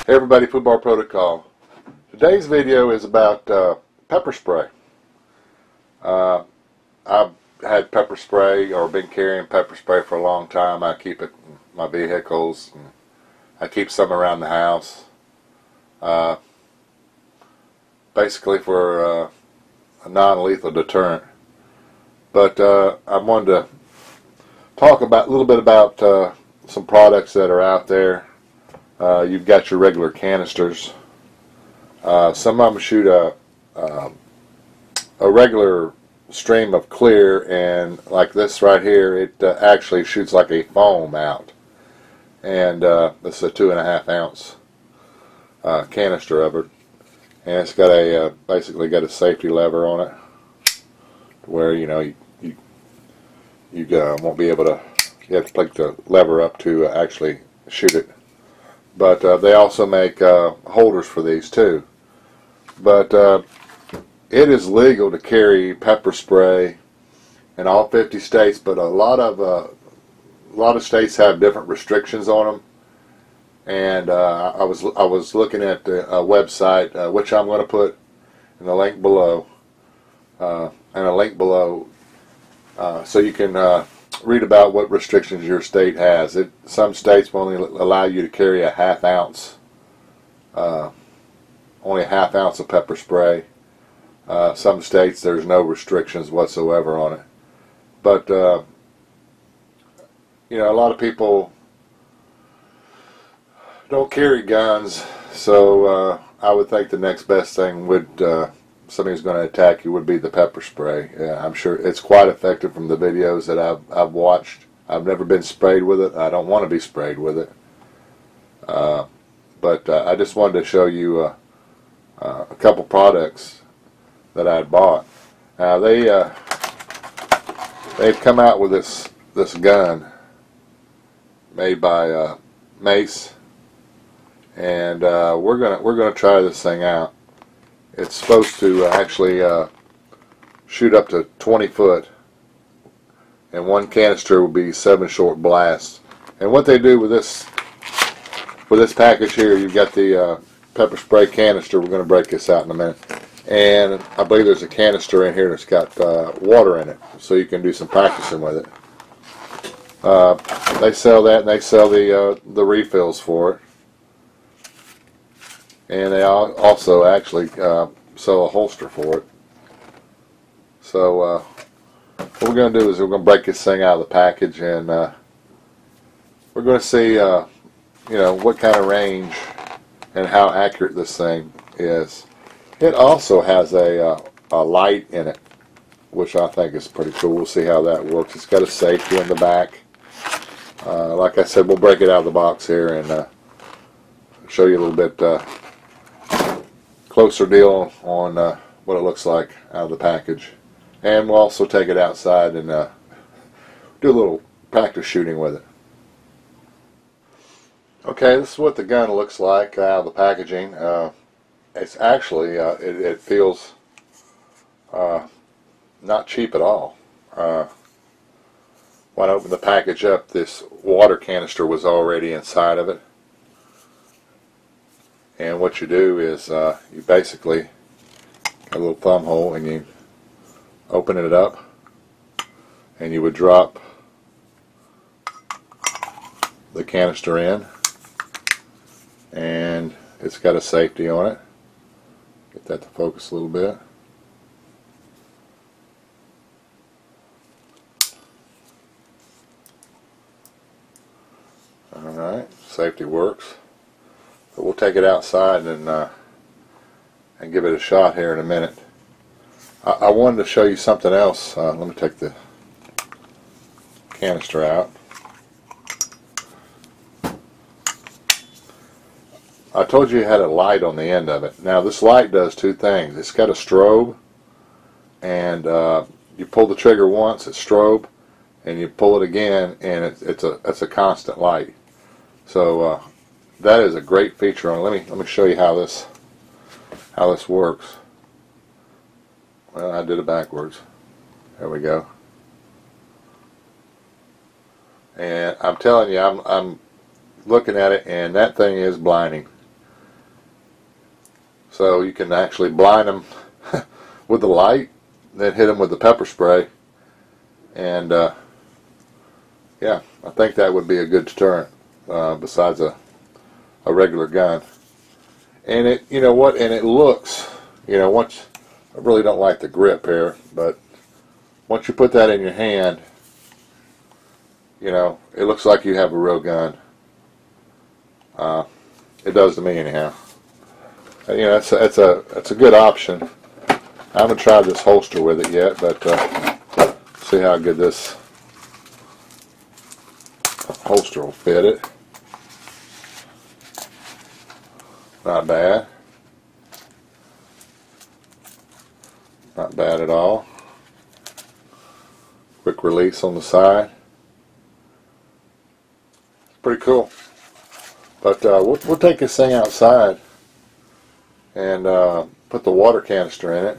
Hey everybody, Football Protocol. Today's video is about pepper spray. I've had pepper spray or been carrying pepper spray for a long time. I keep it in my vehicles. And I keep some around the house. Basically for a non-lethal deterrent. But I wanted to talk about a little bit about some products that are out there. You've got your regular canisters. Some of them shoot a regular stream of clear, and like this right here, it actually shoots like a foam out. And this is a 2.5 ounce canister of it, and it's got a basically got a safety lever on it, where you won't be able to. You have to pick the lever up to actually shoot it. But they also make holders for these too. But it is legal to carry pepper spray in all 50 states, but a lot of states have different restrictions on them. And I was looking at the website, which I'm going to put in the link below, so you can read about what restrictions your state has. Some states will only allow you to carry a half ounce, only a half ounce of pepper spray. Some states there's no restrictions whatsoever on it. But a lot of people don't carry guns, so I would think the next best thing would somebody's going to attack you would be the pepper spray. I'm sure it's quite effective from the videos that I've watched. I've never been sprayed with it. I don't want to be sprayed with it. But I just wanted to show you a couple products that I had bought. Now they've come out with this gun made by Mace, and we're gonna try this thing out. It's supposed to actually shoot up to 20 foot, and one canister will be 7 short blasts. And what they do with this package here, you've got the pepper spray canister. We're going to break this out in a minute, and I believe there's a canister in here that's got water in it, so you can do some practicing with it. They sell that, and they sell the refills for it. And they also actually sell a holster for it. So what we're going to do is we're going to break this thing out of the package, and we're going to see what kind of range and how accurate this thing is. It also has a light in it, which I think is pretty cool. We'll see how that works. It's got a safety in the back. Like I said, we'll break it out of the box here and show you a little bit closer deal on what it looks like out of the package, and we'll also take it outside and do a little practice shooting with it. Okay, this is what the gun looks like out of the packaging. It's actually it feels not cheap at all. When I opened the package up, this water canister was already inside of it. And what you do is you basically got a little thumb hole, and you open it up, and you would drop the canister in, and it's got a safety on it. Get that to focus a little bit. Alright, safety works. But we'll take it outside and give it a shot here in a minute. I wanted to show you something else. Let me take the canister out. I told you it had a light on the end of it. Now this light does two things. It's got a strobe, and you pull the trigger once, it's strobe, and you pull it again, and it's a constant light. So that is a great feature on it. Let me show you how this works. Well, I did it backwards. There we go. And I'm telling you, I'm looking at it, and that thing is blinding. So you can actually blind them with the light, then hit them with the pepper spray, and yeah, I think that would be a good deterrent besides a regular gun. And it, you know what, and it looks, you know, once, I really don't like the grip here, but once you put that in your hand, you know, it looks like you have a real gun. It does to me anyhow. You know, that's a good option. I haven't tried this holster with it yet, but see how good this holster will fit it. Not bad. Not bad at all. Quick release on the side. Pretty cool. But we'll take this thing outside and put the water canister in it.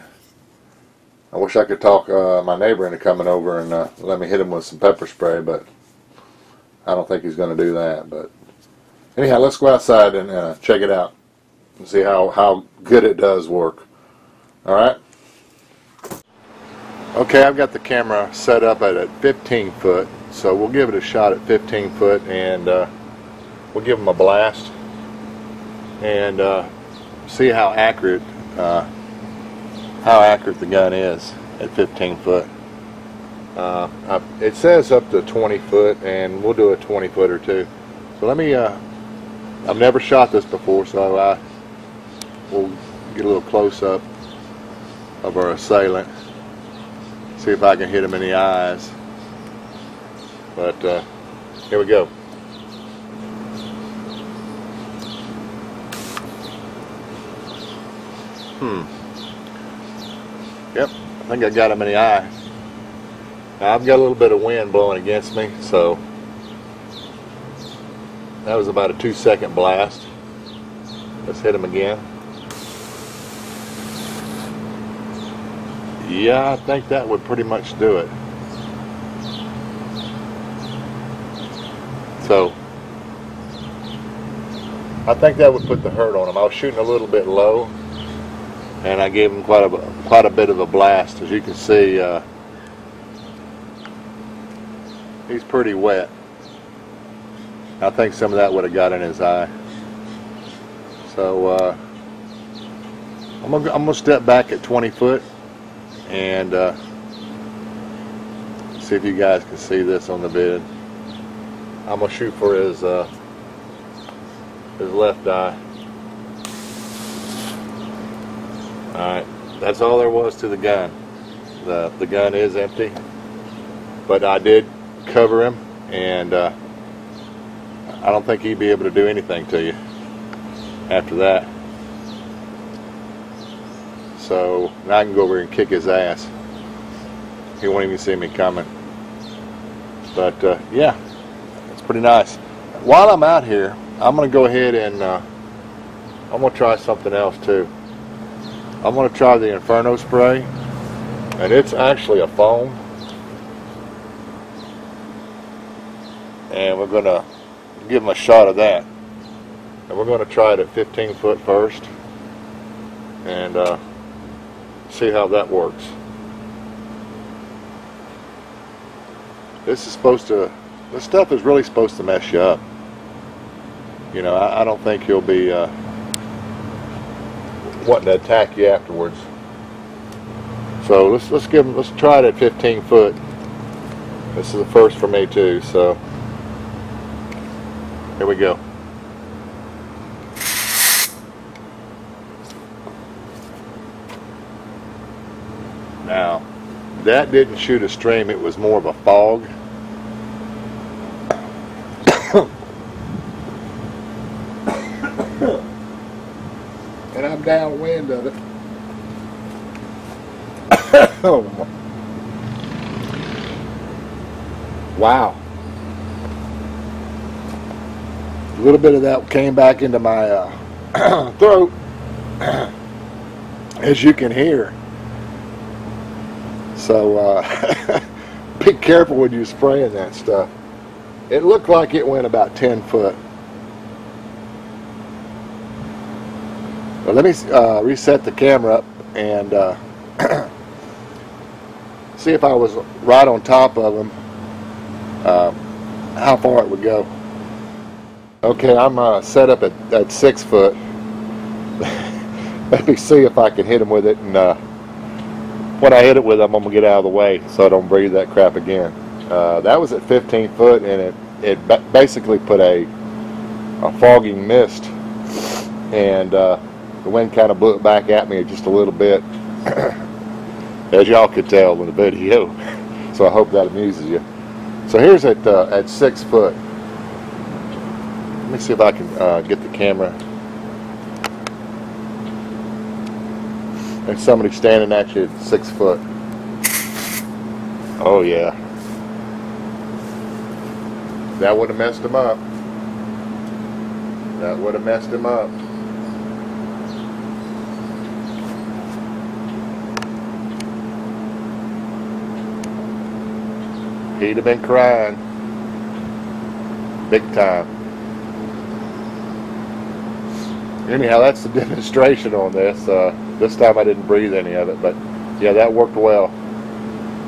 I wish I could talk my neighbor into coming over and let me hit him with some pepper spray, but I don't think he's going to do that. But anyhow, let's go outside and check it out and see how good it does work. Alright? Okay, I've got the camera set up at 15 foot, so we'll give it a shot at 15 foot, and we'll give them a blast and see how accurate the gun is at 15 foot. It says up to 20 foot, and we'll do a 20 foot or two. So let me, I've never shot this before, so we'll get a little close up of our assailant. See if I can hit him in the eyes. But here we go. Yep, I think I got him in the eye. Now I've got a little bit of wind blowing against me, so that was about a 2-second blast. Let's hit him again. Yeah, I think that would pretty much do it. So I think that would put the hurt on him. I was shooting a little bit low, and I gave him quite a bit of a blast. As you can see, he's pretty wet. I think some of that would have got in his eye. So I'm gonna step back at 20 foot and see if you guys can see this on the vid. I'm gonna shoot for his left eye. Alright, that's all there was to the gun. The gun is empty, but I did cover him, and I don't think he'd be able to do anything to you after that. So now I can go over and kick his ass. He won't even see me coming. But yeah, it's pretty nice. While I'm out here, I'm going to go ahead and I'm going to try something else too. I'm going to try the Inferno spray, and it's actually a foam. And we're going to give him a shot of that. And we're going to try it at 15 foot first, and see how that works. This stuff is really supposed to mess you up. You know, I don't think he'll be wanting to attack you afterwards. So let's try it at 15 foot. This is the first for me too, so here we go. Now, that didn't shoot a stream, it was more of a fog. And I'm downwind of it. Oh, wow. A little bit of that came back into my throat, as you can hear. So be careful when you're spraying that stuff. It looked like it went about 10 foot. Well, let me reset the camera up and see if I was right on top of them, how far it would go. Okay, I'm set up at 6 foot. Let me see if I can hit him with it, and when I hit it with them, I'm gonna get out of the way so I don't breathe that crap again. That was at 15 foot, and it basically put a fogging mist, and the wind kind of blew it back at me just a little bit, as y'all could tell in the video. So I hope that amuses you. So here's at 6 foot. Let me see if I can get the camera. There's somebody standing at you at 6 foot. Oh yeah. That would have messed him up. That would have messed him up. He'd have been crying. Big time. Anyhow, that's the demonstration on this. This time I didn't breathe any of it, but yeah, that worked well.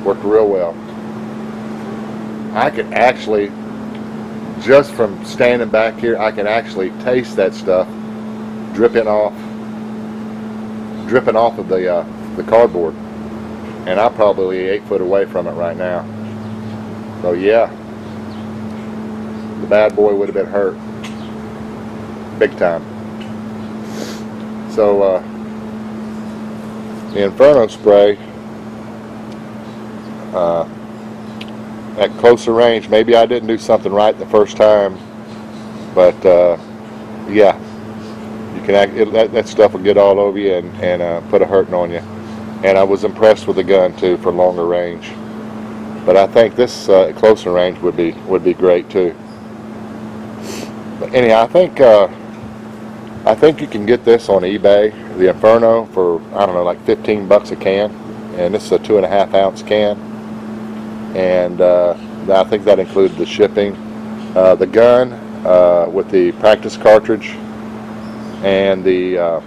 Worked real well. I could actually, just from standing back here, I can actually taste that stuff dripping off of the cardboard, and I'm probably 8 foot away from it right now. So yeah, the bad boy would have been hurt big time. So the Inferno spray at closer range, maybe I didn't do something right the first time, but yeah, you can that stuff will get all over you and put a hurting on you. And I was impressed with the gun too for longer range, but I think this closer range would be great too. But anyhow, I think you can get this on eBay, the Inferno, for, I don't know, like 15 bucks a can, and this is a 2.5 ounce can, and I think that included the shipping. The gun with the practice cartridge and the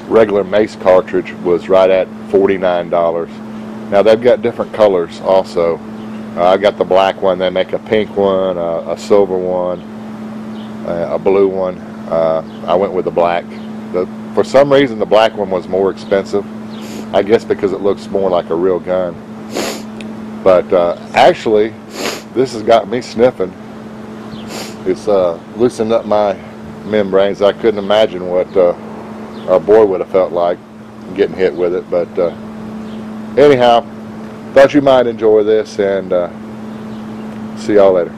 regular Mace cartridge was right at $49. Now they've got different colors also. I got the black one. They make a pink one, a silver one, a blue one. I went with the black. For some reason the black one was more expensive, I guess because it looks more like a real gun. But actually this has got me sniffing. It's loosened up my membranes. I couldn't imagine what our boy would have felt like getting hit with it. But anyhow, thought you might enjoy this, and see y'all later.